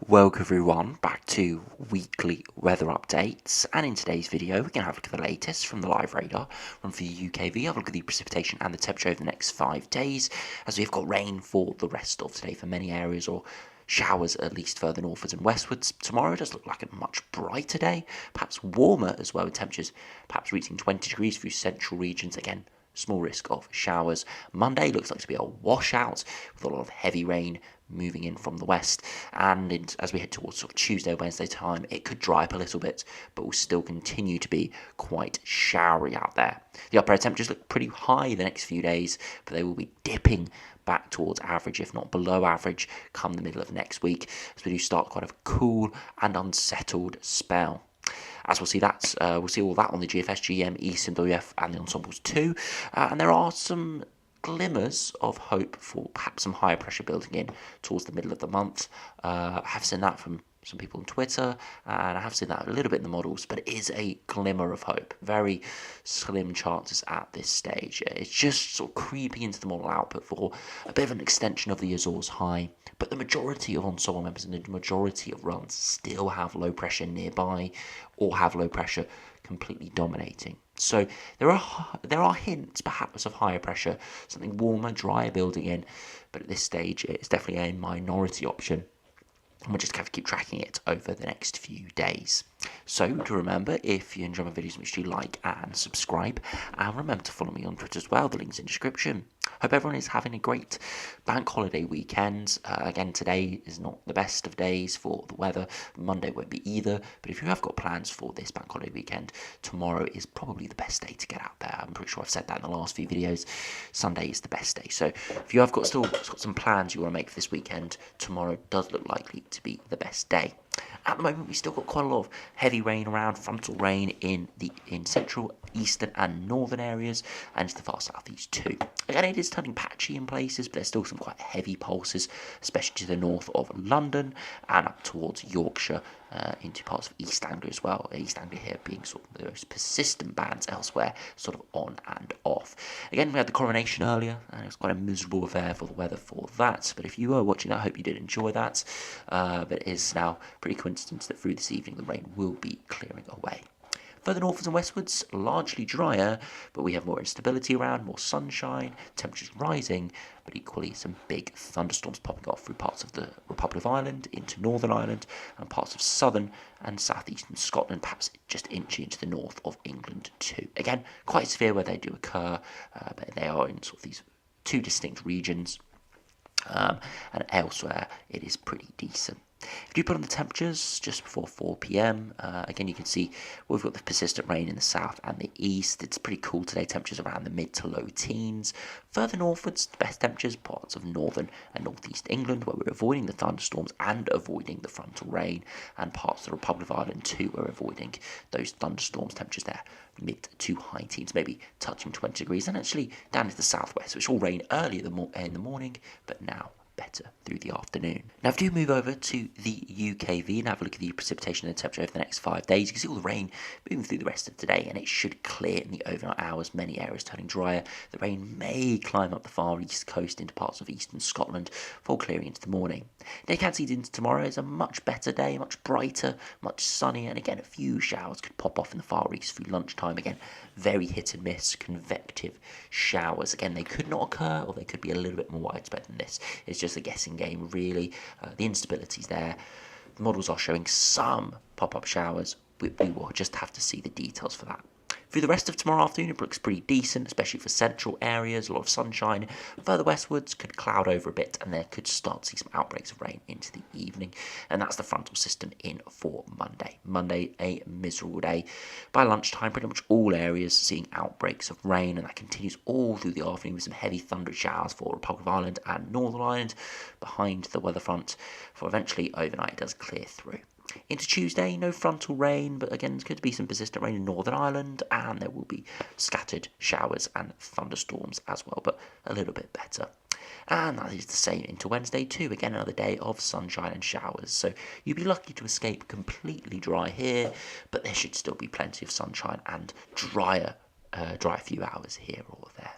Welcome everyone back to weekly weather updates, and in today's video we're going to have a look at the latest from the live radar run for the UKV, have a look at the precipitation and the temperature over the next 5 days, as we've got rain for the rest of today for many areas, or showers at least further northwards and westwards. Tomorrow does look like a much brighter day, perhaps warmer as well, with temperatures perhaps reaching 20 degrees through central regions. Again, small risk of showers. Monday looks like to be a washout with a lot of heavy rain moving in from the west, and as we head towards sort of Tuesday, Wednesday time, it could dry up a little bit, but will still continue to be quite showery out there. The upper air temperatures look pretty high the next few days, but they will be dipping back towards average, if not below average, come the middle of next week, as we do start quite a cool and unsettled spell. As we'll see all that on the GFS, GM, ECMWF and the Ensembles too, and there are some glimmers of hope for perhaps some higher pressure building in towards the middle of the month. I have seen that from some people on Twitter, and I have seen that a little bit in the models, but it is a glimmer of hope. Very slim chances at this stage. It's just sort of creeping into the model output for a bit of an extension of the Azores high, but the majority of ensemble members and the majority of runs still have low pressure nearby or have low pressure completely dominating. So there are hints perhaps of higher pressure, something warmer, drier building in, but at this stage it's definitely a minority option, and we'll just have to keep tracking it over the next few days. So to remember, if you enjoy my videos, make sure you like and subscribe, and remember to follow me on Twitter as well, the link's in the description. Hope everyone is having a great bank holiday weekend. Again, today is not the best of days for the weather. Monday won't be either, but if you have got plans for this bank holiday weekend, tomorrow is probably the best day to get out there. I'm pretty sure I've said that in the last few videos. Sunday is the best day. So if you have still got some plans you want to make for this weekend, tomorrow does look likely to be the best day. At the moment, we've still got quite a lot of heavy rain around, frontal rain in central, eastern and northern areas, and to the far southeast too. Again, it is turning patchy in places, but there's still some quite heavy pulses, especially to the north of London and up towards Yorkshire, into parts of East Anglia as well. East Anglia here being sort of the most persistent bands, elsewhere sort of on and off. Again, we had the coronation earlier, and it was quite a miserable affair for the weather for that, but if you were watching that, I hope you did enjoy that. But it is now pretty coincidence that through this evening the rain will be clearing away. Further northwards and westwards, largely drier, but we have more instability around, more sunshine, temperatures rising, but equally some big thunderstorms popping off through parts of the Republic of Ireland, into Northern Ireland, and parts of southern and southeastern Scotland, perhaps just inching into the north of England too. Again, quite severe where they do occur, but they are in sort of these two distinct regions, and elsewhere it is pretty decent. If you put on the temperatures just before 4 p.m, again you can see we've got the persistent rain in the south and the east. It's pretty cool today, temperatures around the mid to low teens. Further northwards, the best temperatures, parts of northern and northeast England, where we're avoiding the thunderstorms and avoiding the frontal rain, and parts of the Republic of Ireland too, where we're avoiding those thunderstorms. Temperatures there mid to high teens, maybe touching 20 degrees, and actually down to the southwest, which will rain early in the morning, but now better through the afternoon. Now, if you move over to the UKV and have a look at the precipitation and the temperature over the next 5 days, you can see all the rain moving through the rest of today, and it should clear in the overnight hours, many areas turning drier. The rain may climb up the far east coast into parts of eastern Scotland before clearing into the morning. Day can see into tomorrow is a much better day, much brighter, much sunnier, and again a few showers could pop off in the far east through lunchtime. Again, very hit and miss, convective showers. Again, they could not occur, or they could be a little bit more widespread than this. It's just a guessing game, really. The instability's there. The models are showing some pop-up showers. We will just have to see the details for that. Through the rest of tomorrow afternoon, it looks pretty decent, especially for central areas, a lot of sunshine. Further westwards could cloud over a bit, and there could start to see some outbreaks of rain into the evening. And that's the frontal system in for Monday. Monday, a miserable day. By lunchtime, pretty much all areas seeing outbreaks of rain, and that continues all through the afternoon with some heavy thundery showers for Republic of Ireland and Northern Ireland behind the weather front, for eventually overnight it does clear through. Into Tuesday, no frontal rain, but again, there could be some persistent rain in Northern Ireland, and there will be scattered showers and thunderstorms as well, but a little bit better. And that is the same into Wednesday too. Again, another day of sunshine and showers. So you'd be lucky to escape completely dry here, but there should still be plenty of sunshine and dry a few hours here or there.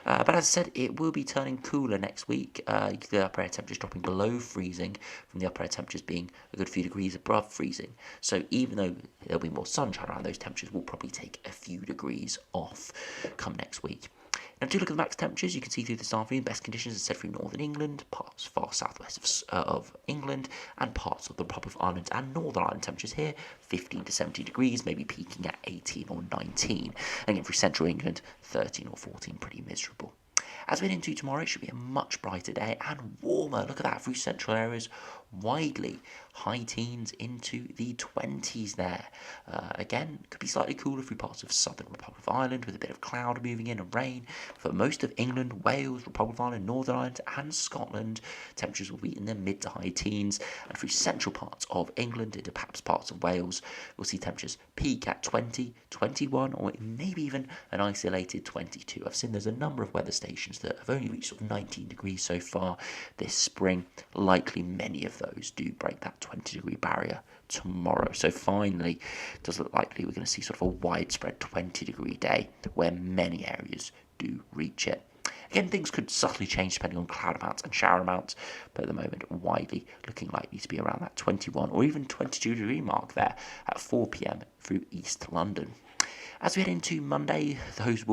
But as I said, it will be turning cooler next week. The upper air temperatures dropping below freezing, from the upper air temperatures being a good few degrees above freezing. So even though there'll be more sunshine around, those temperatures will probably take a few degrees off come next week. Now, do look at the max temperatures. You can see through this afternoon, best conditions are set through northern England, parts far southwest of England, and parts of the Republic of Ireland and Northern Ireland. Temperatures here, 15 to 17 degrees, maybe peaking at 18 or 19. And again, through central England, 13 or 14, pretty miserable. As we head into tomorrow, it should be a much brighter day and warmer. Look at that, through central areas, widely high teens into the 20s there. Again, could be slightly cooler through parts of southern Republic of Ireland with a bit of cloud moving in and rain. For most of England, Wales, Republic of Ireland, Northern Ireland and Scotland, temperatures will be in the mid to high teens. And through central parts of England into perhaps parts of Wales, we'll see temperatures peak at 20, 21 or maybe even an isolated 22. I've seen there's a number of weather stations that have only reached sort of 19 degrees so far this spring. Likely many of those do break that 20-degree barrier tomorrow. So finally, it does look likely we're going to see sort of a widespread 20-degree day where many areas do reach it. Again, things could subtly change depending on cloud amounts and shower amounts, but at the moment, widely looking likely to be around that 21 or even 22-degree mark there at 4 p.m. through East London. As we head into Monday, those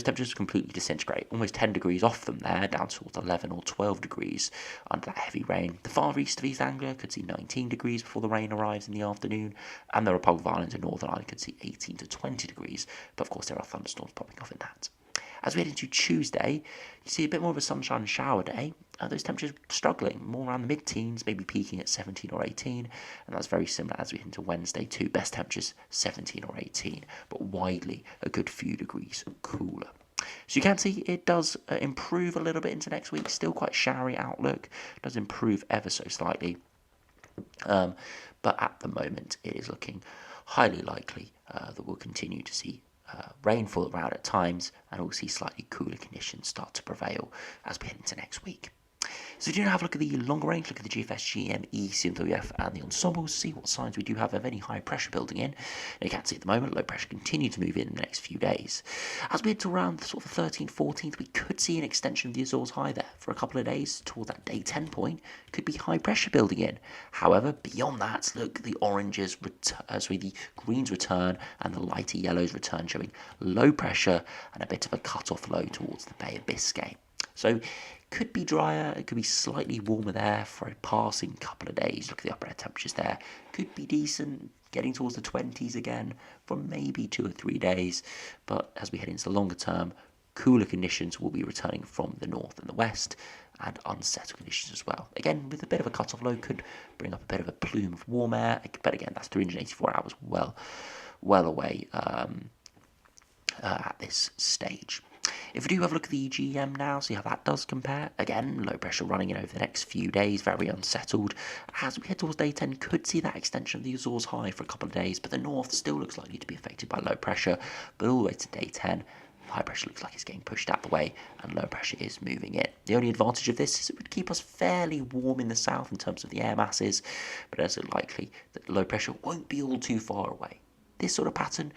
temperatures completely disintegrate, almost 10 degrees off them there, down towards 11 or 12 degrees under that heavy rain. The far east of East Anglia could see 19 degrees before the rain arrives in the afternoon, and the Republic of Ireland and Northern Ireland could see 18 to 20 degrees, but of course there are thunderstorms popping off in that. As we head into Tuesday, you see a bit more of a sunshine and shower day. Those temperatures struggling, more around the mid-teens, maybe peaking at 17 or 18, and that's very similar as we head into Wednesday too. Best temperatures 17 or 18, but widely a good few degrees cooler. So you can see it does improve a little bit into next week. Still quite showery outlook, does improve ever so slightly, but at the moment it is looking highly likely that we'll continue to see rainfall around at times, and we'll see slightly cooler conditions start to prevail as we head into next week. So we do have a look at the longer range, look at the GFS, GME, CMWF and the Ensembles, see what signs we do have of any high pressure building in. And you can see at the moment, low pressure continue to move in the next few days. As we head to around sort of the 13th, 14th, we could see an extension of the Azores high there for a couple of days toward that day 10 point. Could be high pressure building in. However, beyond that, look, the oranges, the greens return and the lighter yellows return, showing low pressure and a bit of a cut-off low towards the Bay of Biscay. So could be drier, it could be slightly warmer there for a passing couple of days. Look at the upper air temperatures there. Could be decent, getting towards the 20s again for maybe 2 or 3 days. But as we head into the longer term, cooler conditions will be returning from the north and the west, and unsettled conditions as well. Again, with a bit of a cut-off low, could bring up a bit of a plume of warm air. But again, that's 384 hours well away at this stage. If we do have a look at the EGM now, see how that does compare. Again, low pressure running in over the next few days, very unsettled. As we head towards day 10, could see that extension of the Azores high for a couple of days, but the north still looks likely to be affected by low pressure. But all the way to day 10, high pressure looks like it's getting pushed out the way, and low pressure is moving in. The only advantage of this is it would keep us fairly warm in the south in terms of the air masses, but it's likely that low pressure won't be all too far away. This sort of pattern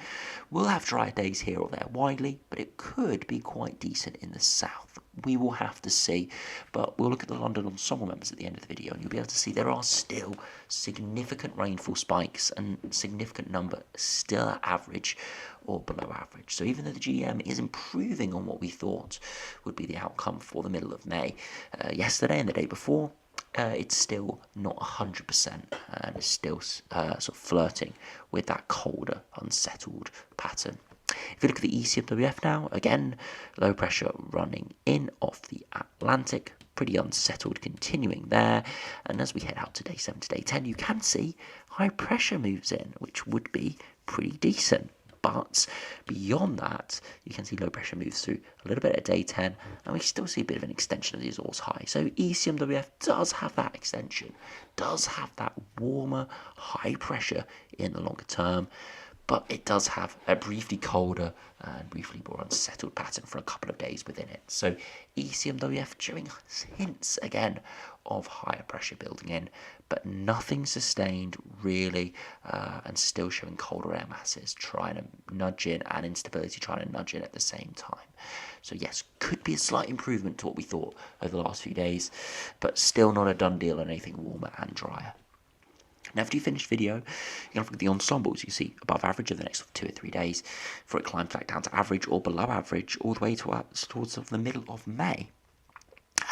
will have drier days here or there widely, but it could be quite decent in the south. We will have to see, but we'll look at the London Ensemble members at the end of the video, and you'll be able to see there are still significant rainfall spikes and significant number still at average or below average. So even though the GM is improving on what we thought would be the outcome for the middle of May, yesterday and the day before, it's still not 100% and is still sort of flirting with that colder, unsettled pattern. If you look at the ECMWF now, again, low pressure running in off the Atlantic, pretty unsettled, continuing there. And as we head out to day 7 to day 10, you can see high pressure moves in, which would be pretty decent. But beyond that, you can see low pressure moves through a little bit at day 10, and we still see a bit of an extension of the Azores high. So ECMWF does have that extension, does have that warmer high pressure in the longer term, but it does have a briefly colder and briefly more unsettled pattern for a couple of days within it. So ECMWF showing hints again of higher pressure building in, but nothing sustained really, and still showing colder air masses trying to nudge in, and instability trying to nudge in at the same time. So yes, could be a slight improvement to what we thought over the last few days, but still not a done deal on anything warmer and drier. Now, after you finish the video, you're going to look at the ensembles. You see above average over the next 2 or 3 days, before it climbs back down to average or below average all the way towards the middle of May.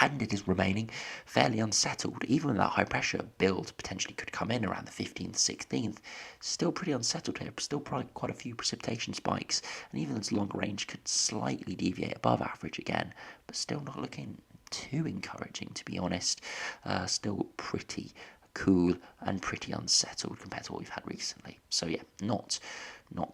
And it is remaining fairly unsettled, even when that high pressure build potentially could come in around the 15th, 16th. Still pretty unsettled here, still probably quite a few precipitation spikes, and even its longer range could slightly deviate above average again, but still not looking too encouraging, to be honest. Still pretty cool and pretty unsettled compared to what we've had recently. So yeah, not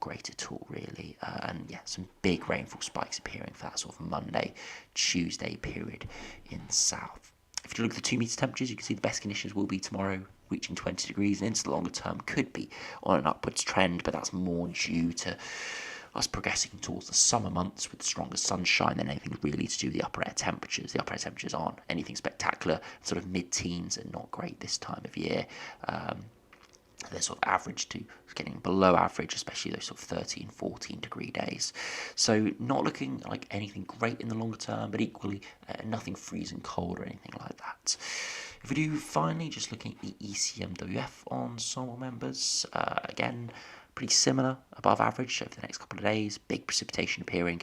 great at all really, and yeah, some big rainfall spikes appearing for that sort of Monday, Tuesday period in the south. If you look at the 2 meter temperatures, you can see the best conditions will be tomorrow, reaching 20 degrees, and into the longer term could be on an upwards trend, but that's more due to us progressing towards the summer months with stronger sunshine than anything really to do with the upper air temperatures. The upper air temperatures aren't anything spectacular, sort of mid-teens and not great this time of year. They're sort of average to getting below average, especially those sort of 13, 14 degree days. So not looking like anything great in the longer term, but equally nothing freezing cold or anything like that. If we do finally just looking at the ECMWF ensemble members, again, pretty similar, above average over the next couple of days. Big precipitation appearing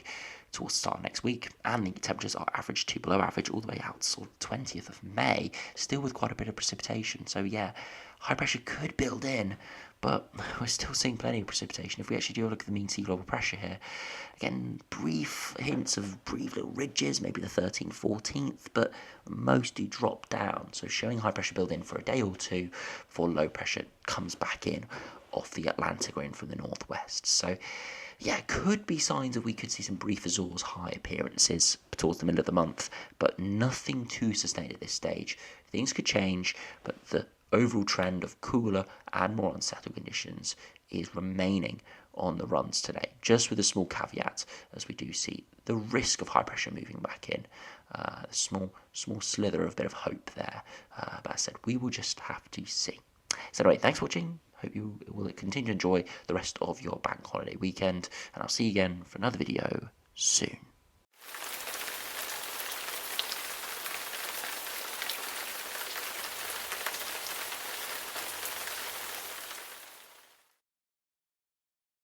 towards the start of next week, and the temperatures are average to below average all the way out to sort of 20th of May, still with quite a bit of precipitation. So yeah, high pressure could build in, but we're still seeing plenty of precipitation. If we actually do look at the mean sea global pressure here, again, brief hints of brief little ridges, maybe the 13th, 14th, but most do drop down. So showing high pressure build in for a day or two before low pressure comes back in off the Atlantic or in from the northwest. So yeah, could be signs that we could see some brief Azores high appearances towards the middle of the month, but nothing too sustained at this stage. Things could change, but the overall trend of cooler and more unsettled conditions is remaining on the runs today, just with a small caveat, as we do see the risk of high pressure moving back in. A small slither of a bit of hope there, but as I said, we will just have to see. So anyway, thanks for watching. Hope you will continue to enjoy the rest of your bank holiday weekend, and I'll see you again for another video soon.